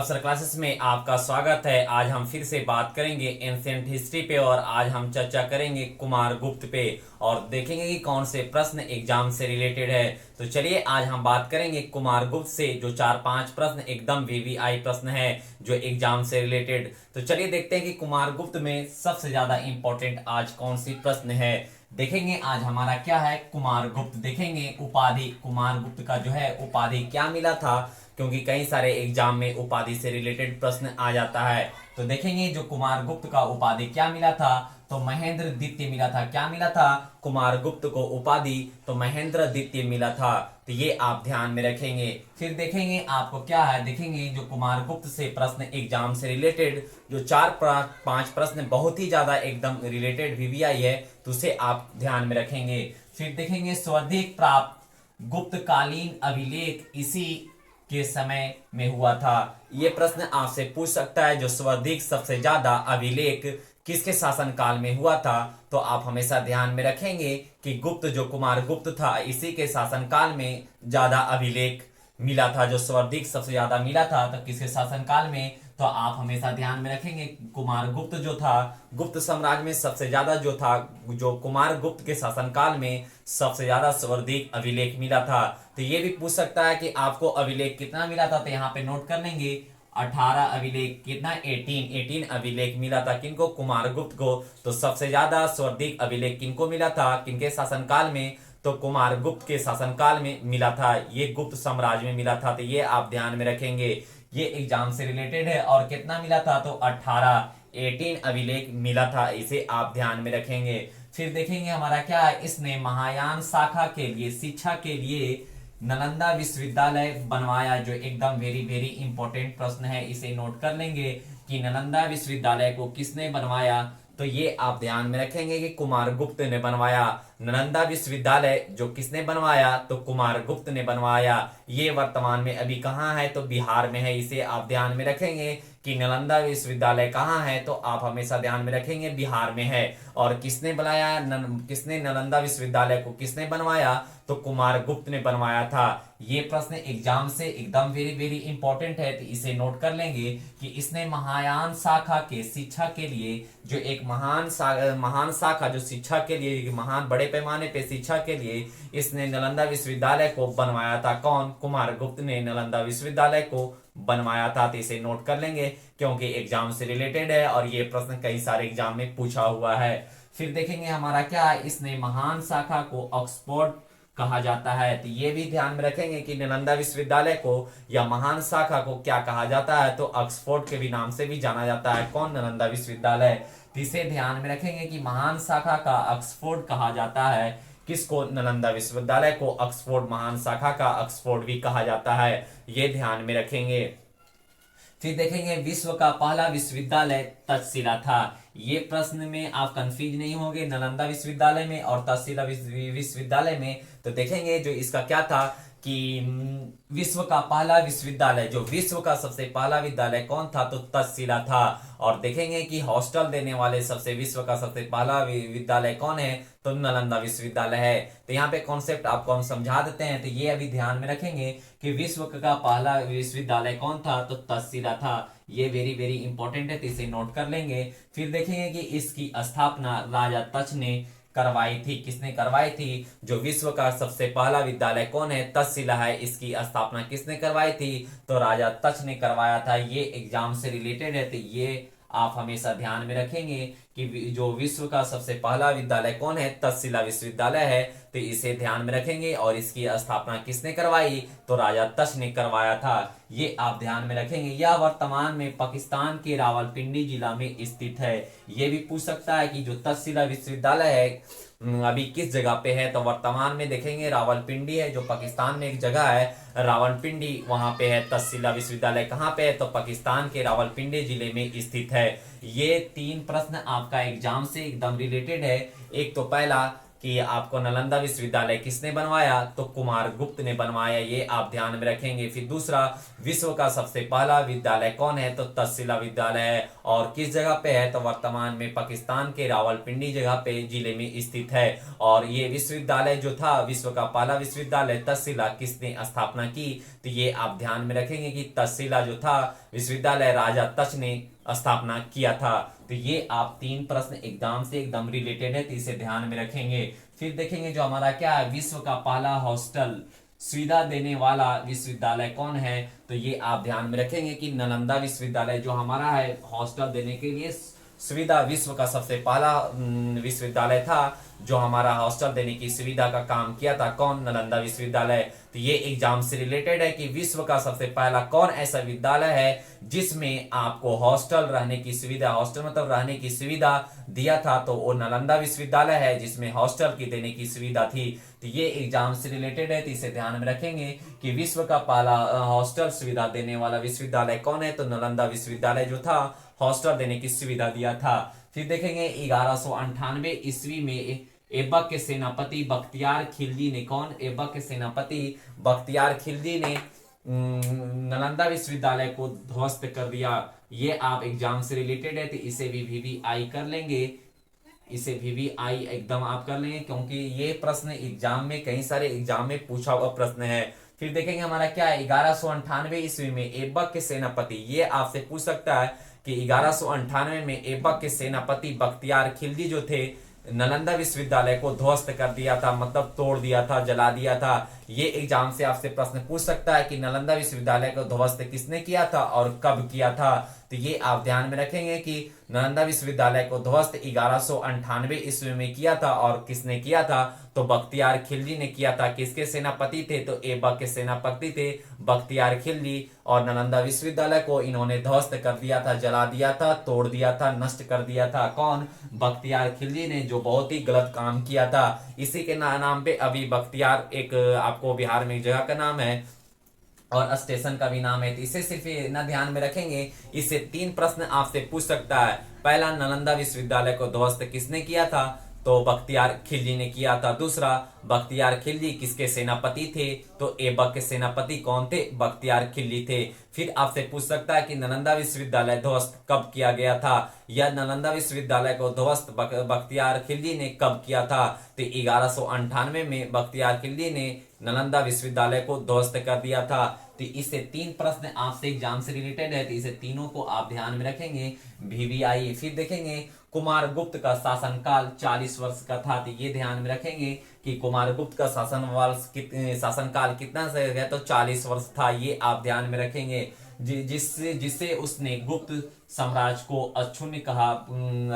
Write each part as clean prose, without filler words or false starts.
अवसर क्लासेस में आपका स्वागत है। आज हम फिर से बात करेंगे एंशिएंट हिस्ट्री पे और आज हम चर्चा करेंगे कुमार गुप्त पे और देखेंगे कि कौन से प्रश्न एग्जाम से रिलेटेड है। तो चलिए आज हम बात करेंगे कुमार गुप्त से जो 4-5 प्रश्न एकदम वीवीआई प्रश्न है जो एग्जाम से रिलेटेड। तो चलिए देखते हैं कि कुमार गुप्त में सबसे ज्यादा इंपॉर्टेंट आज कौन सी प्रश्न है। देखेंगे आज हमारा क्या है, कुमार गुप्त। देखेंगे उपाधि कुमार गुप्त का जो है उपाधि क्या मिला था, क्योंकि कई सारे एग्जाम में उपाधि से रिलेटेड प्रश्न आ जाता है। तो देखेंगे जो कुमार गुप्त का उपाधि क्या मिला था, तो महेंद्र द्वितीय मिला था। क्या मिला था कुमार गुप्त को उपाधि, तो महेंद्र द्वितीय मिला था। तो ये आप ध्यान में रखेंगे। फिर देखेंगे आपको क्या है, देखेंगे जो कुमार गुप्त से प्रश्न एग्जाम से रिलेटेड जो 4-5 प्रश्न बहुत ही ज्यादा एकदम रिलेटेड वीवीआई है, तो उसे आप ध्यान में रखेंगे। फिर देखेंगे सर्वाधिक प्राप्त गुप्तकालीन अभिलेख इसी के समय में हुआ था। ये प्रश्न आपसे पूछ सकता है जो सर्वाधिक सबसे ज्यादा अभिलेख किसके शासन काल में हुआ था। तो आप हमेशा ध्यान में रखेंगे कि गुप्त जो कुमार गुप्त था इसी के शासन काल में ज्यादा अभिलेख मिला था। जो सर्वाधिक सबसे ज्यादा मिला था तो किसके शासन काल में, तो आप हमेशा ध्यान में रखेंगे कुमार गुप्त जो था गुप्त साम्राज्य में सबसे ज्यादा जो था, जो कुमार गुप्त के शासनकाल में सबसे ज्यादा सर्वाधिक अभिलेख मिला था। तो ये भी पूछ सकता है कि आपको अभिलेख कितना मिला था, तो यहाँ पे नोट कर लेंगे 18 अभिलेख। कितना 18 अभिलेख मिला था किनको, कुमार गुप्त को। तो सबसे ज्यादा सर्वाधिक अभिलेख किनको मिला था, किनके शासनकाल में, तो कुमार गुप्त के शासनकाल में मिला था। ये गुप्त साम्राज्य में मिला था। तो ये आप ध्यान में रखेंगे, ये एग्जाम से रिलेटेड है। और कितना मिला था, तो 18 अभिलेख मिला था। इसे आप ध्यान में रखेंगे। फिर देखेंगे हमारा क्या है, इसने महायान शाखा के लिए शिक्षा के लिए नालंदा विश्वविद्यालय बनवाया। जो एकदम वेरी वेरी इंपॉर्टेंट प्रश्न है, इसे नोट कर लेंगे कि नालंदा विश्वविद्यालय को किसने बनवाया। तो ये आप ध्यान में रखेंगे कि कुमार गुप्त ने बनवाया। नालंदा विश्वविद्यालय जो किसने बनवाया, तो कुमार गुप्त ने बनवाया। ये वर्तमान में अभी कहाँ है, तो बिहार में है। इसे आप ध्यान में रखेंगे कि नालंदा विश्वविद्यालय कहाँ है, तो आप हमेशा ध्यान में रखेंगे बिहार में है। और किसने बनाया, किसने नालंदा विश्वविद्यालय को किसने बनवाया, तो कुमार गुप्त ने बनवाया था। ये प्रश्न एग्जाम से एकदम वेरी वेरी इंपॉर्टेंट है, तो इसे नोट कर लेंगे कि इसने महायान शाखा के शिक्षा के लिए जो एक महान शाखा जो शिक्षा के लिए महान बड़े पैमाने पे शिक्षा के लिए इसने नालंदा विश्वविद्यालय को बनवाया था। कौन, कुमार गुप्त ने नालंदा विश्वविद्यालय को बनवाया था। तो इसे नोट कर लेंगे क्योंकि एग्जाम से रिलेटेड है और ये प्रश्न कई सारे एग्जाम में पूछा हुआ है। फिर देखेंगे हमारा क्या है, इसने महान शाखा को ऑक्सफोर्ड कहा जाता है। तो ये भी ध्यान में रखेंगे कि नालंदा विश्वविद्यालय को या महान शाखा को क्या कहा जाता है, तो ऑक्सफोर्ड के भी नाम से भी जाना जाता है। कौन, नालंदा विश्वविद्यालय। तो इसे ध्यान में रखेंगे कि महान शाखा का ऑक्सफोर्ड कहा जाता है। किसको, नालंदा विश्वविद्यालय को ऑक्सफोर्ड, महान शाखा का ऑक्सफोर्ड भी कहा जाता है। ये ध्यान में रखेंगे। फिर देखेंगे विश्व का पहला विश्वविद्यालय तक्षशिला था। ये प्रश्न में आप कंफ्यूज नहीं होंगे, नालंदा विश्वविद्यालय में और तक्षशिला विश्वविद्यालय में। तो देखेंगे जो इसका क्या था कि विश्व का पहला विश्वविद्यालय, जो विश्व का सबसे पहला विद्यालय कौन था, तो तक्षशिला था। और देखेंगे कि हॉस्टल देने वाले विश्व का सबसे पहला विद्यालय कौन है, तो नालंदा विश्वविद्यालय है। तो यहाँ पे कॉन्सेप्ट आपको हम समझा देते हैं। तो ये अभी ध्यान में रखेंगे कि विश्व का पहला विश्वविद्यालय कौन था, तो तक्षशिला था। ये वेरी वेरी इंपॉर्टेंट है, तो इसे नोट कर लेंगे। फिर देखेंगे कि इसकी स्थापना राजा तक्ष ने करवाई थी। किसने करवाई थी, जो विश्व का सबसे पहला विद्यालय कौन है, तक्षशिला है, इसकी स्थापना किसने करवाई थी, तो राजा तक्ष ने करवाया था। ये एग्जाम से रिलेटेड है, तो ये आप हमेशा ध्यान में रखेंगे कि जो विश्व का सबसे पहला विद्यालय कौन है, तक्षशिला विश्वविद्यालय है। तो इसे ध्यान में रखेंगे और इसकी स्थापना किसने करवाई, तो राजा तक्ष ने करवाया था। ये आप ध्यान में रखेंगे। यह वर्तमान में पाकिस्तान के रावलपिंडी जिला में स्थित है। ये भी पूछ सकता है कि जो तक्षशिला विश्वविद्यालय है अभी किस जगह पे है, तो वर्तमान में देखेंगे रावलपिंडी है, जो पाकिस्तान में एक जगह है रावलपिंडी, वहां पे है तक्षशिला विश्वविद्यालय। कहाँ पे है, तो पाकिस्तान के रावलपिंडी जिले में स्थित है। ये 3 प्रश्न आपका एग्जाम से एकदम रिलेटेड है। एक तो पहला कि आपको नालंदा विश्वविद्यालय किसने बनवाया, तो कुमारगुप्त ने बनवाया, ये आप ध्यान में रखेंगे। फिर दूसरा, विश्व का सबसे पहला विद्यालय कौन है, तो तक्षशिला विद्यालय है, और किस जगह पे है, तो वर्तमान में पाकिस्तान के रावलपिंडी जगह पे जिले में स्थित है। और ये विश्वविद्यालय जो था, विश्व का पहला विश्वविद्यालय तक्षशिला, किसने स्थापना की, तो ये आप ध्यान में रखेंगे कि तक्षशिला जो था विश्वविद्यालय राजा तक्ष ने स्थापना किया था। तो ये आप 3 प्रश्न एग्जाम से एकदम रिलेटेड है, तो इसे ध्यान में रखेंगे। फिर देखेंगे जो हमारा क्या है, विश्व का पहला हॉस्टल सुविधा देने वाला विश्वविद्यालय कौन है, तो ये आप ध्यान में रखेंगे कि नालंदा विश्वविद्यालय जो हमारा है हॉस्टल देने के लिए सुविधा, विश्व का सबसे पहला विश्वविद्यालय था जो हमारा हॉस्टल देने की सुविधा का काम किया था, कौन, नालंदा विश्वविद्यालय। तो ये एग्जाम से रिलेटेड है कि विश्व का सबसे पहला कौन ऐसा विद्यालय है जिसमें आपको हॉस्टल रहने की सुविधा, हॉस्टल मतलब रहने की सुविधा दिया था, तो वो नालंदा विश्वविद्यालय है जिसमें हॉस्टल की देने की सुविधा थी। तो ये एग्जाम से रिलेटेड है, तो इसे ध्यान में रखेंगे कि विश्व का पहला हॉस्टल सुविधा देने वाला विश्वविद्यालय कौन है, तो नालंदा विश्वविद्यालय जो था हॉस्टल देने की सुविधा दिया था। फिर देखेंगे 1198 ईस्वी में ऐबक के सेनापति बख्तियार खिलजी ने, कौन, ऐबक के सेनापति बख्तियार खिलजी ने नालंदा विश्वविद्यालय को ध्वस्त कर दिया। ये आप एग्जाम से रिलेटेड है, तो इसे भी वीवीआई कर लेंगे, इसे वीवीआई एकदम आप कर लेंगे, क्योंकि ये प्रश्न एग्जाम में कई सारे एग्जाम में पूछा हुआ प्रश्न है। फिर देखेंगे हमारा क्या है, 1198 ईस्वी में ऐबक के सेनापति, ये आपसे पूछ सकता है कि 1198 में ऐबक के सेनापति बख्तियार खिलजी जो थे नालंदा विश्वविद्यालय को ध्वस्त कर दिया था, मतलब तोड़ दिया था, जला दिया था। ये एग्जाम से आपसे प्रश्न पूछ सकता है कि नालंदा विश्वविद्यालय को ध्वस्त किसने किया था और कब किया था। तो ये आप ध्यान में रखेंगे कि नालंदा विश्वविद्यालय को ध्वस्त 1198 ईस्वी में किया था, और किसने किया था, तो बख्तियार खिलजी ने किया था। किसके सेनापति थे, तो ऐबक के सेनापति थे बख्तियार खिलजी, और नालंदा विश्वविद्यालय को इन्होंने ध्वस्त कर दिया था, जला दिया था, तोड़ दिया था, नष्ट कर दिया था, कौन, बख्तियार खिलजी ने, जो बहुत ही गलत काम किया था। इसी के नाम पे अभी बख्तियार एक आपको बिहार में एक जगह का नाम है और स्टेशन का भी नाम है, तो इसे सिर्फ ना ध्यान में रखेंगे। इससे 3 प्रश्न आपसे पूछ सकता है। पहला, नालंदा विश्वविद्यालय को ध्वस्त किसने किया था, तो बख्तियार खिलजी ने किया था। दूसरा, बख्तियार खिलजी किसके सेनापति थे, तो ऐबक के सेनापति कौन थे, बख्तियार खिलजी थे। फिर आपसे पूछ सकता है कि नालंदा विश्वविद्यालय ध्वस्त कब किया गया था, या नालंदा विश्वविद्यालय को ध्वस्त बख्तियार खिलजी ने कब किया था, तो 1198 में बख्तियार खिलजी ने नालंदा विश्वविद्यालय को ध्वस्त कर दिया था। तो इससे 3 प्रश्न आपसे एग्जाम से रिलेटेड है, तो इसे तीनों को आप ध्यान में रखेंगे, वीवीआई। फिर देखेंगे कुमारगुप्त का शासनकाल 40 वर्ष का था, तो ये ध्यान में रखेंगे कि कुमारगुप्त का शासनकाल कितना से गया, तो 40 वर्ष था, ये आप ध्यान में रखेंगे। जिससे उसने गुप्त साम्राज्य को अक्षुण्ण कहा,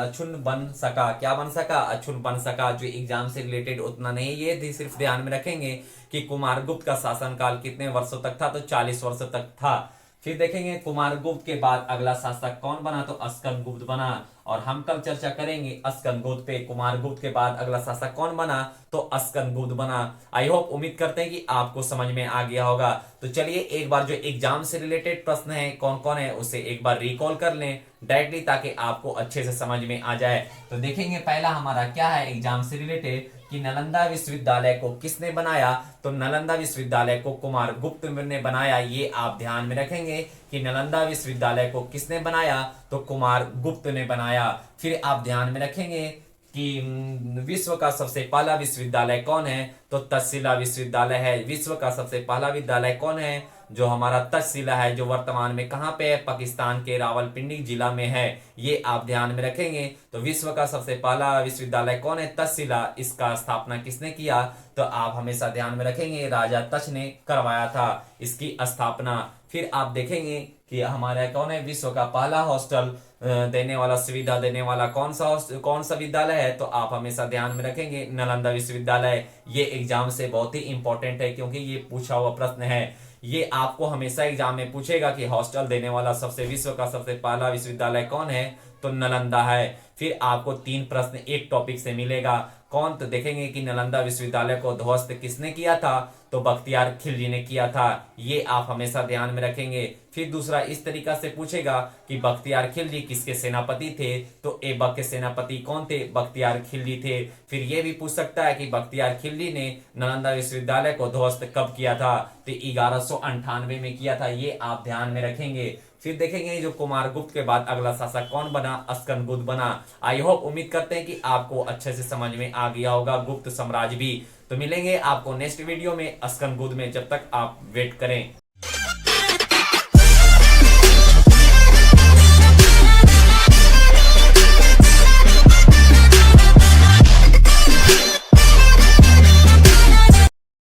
अक्षुण्ण बन सका, क्या बन सका, अक्षुण्ण बन सका। जो एग्जाम से रिलेटेड उतना नहीं, ये सिर्फ ध्यान में रखेंगे कि कुमारगुप्त का शासनकाल कितने वर्षों तक था, तो 40 वर्षों तक था। फिर देखेंगे कुमारगुप्त के बाद अगला शासक कौन बना, तो अस्कंदगुप्त बना, और हम कल चर्चा करेंगे अस्कंदगुप्त पे। कुमारगुप्त के बाद अगला शासक कौन बना, तो अस्कंदगुप्त बना। आई होप, उम्मीद करते हैं कि आपको समझ में आ गया होगा। तो चलिए एक बार जो एग्जाम से रिलेटेड प्रश्न है कौन कौन है उसे एक बार रिकॉल कर लें डायरेक्टली, ताकि आपको अच्छे से समझ में आ जाए। तो देखेंगे पहला हमारा क्या है एग्जाम से रिलेटेड, कि नालंदा विश्वविद्यालय को किसने बनाया, तो नालंदा विश्वविद्यालय को कुमारगुप्त ने बनाया। ये आप ध्यान में रखेंगे कि नालंदा विश्वविद्यालय को किसने बनाया, तो कुमारगुप्त ने बनाया। फिर आप ध्यान में रखेंगे कि विश्व का सबसे पहला विश्वविद्यालय कौन है, तो तक्षशिला विश्वविद्यालय है। विश्व का सबसे पहला विद्यालय कौन है, जो हमारा तक्षशिला है, जो वर्तमान में कहाँ पे है, पाकिस्तान के रावलपिंडी जिला में है। ये आप ध्यान में रखेंगे। तो विश्व का सबसे पहला विश्वविद्यालय कौन है, तक्षशिला। इसका स्थापना किसने किया, तो आप हमेशा ध्यान में रखेंगे राजा तक्ष ने करवाया था इसकी स्थापना। फिर आप देखेंगे कि हमारा कौन है, विश्व का पहला हॉस्टल देने वाला, सुविधा देने वाला कौन सा विद्यालय है, तो आप हमेशा ध्यान में रखेंगे नालंदा विश्वविद्यालय। ये एग्जाम से बहुत ही इंपॉर्टेंट है, क्योंकि ये पूछा हुआ प्रश्न है। ये आपको हमेशा एग्जाम में पूछेगा कि हॉस्टल देने वाला विश्व का सबसे पहला विश्वविद्यालय कौन है, तो नालंदा है। फिर आपको 3 प्रश्न एक टॉपिक से मिलेगा, कौन, तो देखेंगे कि नालंदा विश्वविद्यालय को ध्वस्त किसने किया था, तो बख्तियार खिलजी ने किया था। ये आप हमेशा ध्यान में रखेंगे। फिर दूसरा इस तरीका से पूछेगा कि बख्तियार खिलजी किसके सेनापति थे, तो ऐबक के सेनापति कौन थे, बख्तियार खिलजी थे। फिर ये भी पूछ सकता है कि बख्तियार खिलजी ने नालंदा विश्वविद्यालय को ध्वस्त कब किया था, तो 1198 में किया था। ये आप ध्यान में रखेंगे। फिर देखेंगे जो कुमारगुप्त के बाद अगला शासक कौन बना, अस्कनबुद बना। आई होप, उम्मीद करते हैं कि आपको अच्छे से समझ में आ गया होगा गुप्त साम्राज्य भी। तो मिलेंगे आपको नेक्स्ट वीडियो में अस्कनबुद में, जब तक आप वेट करें।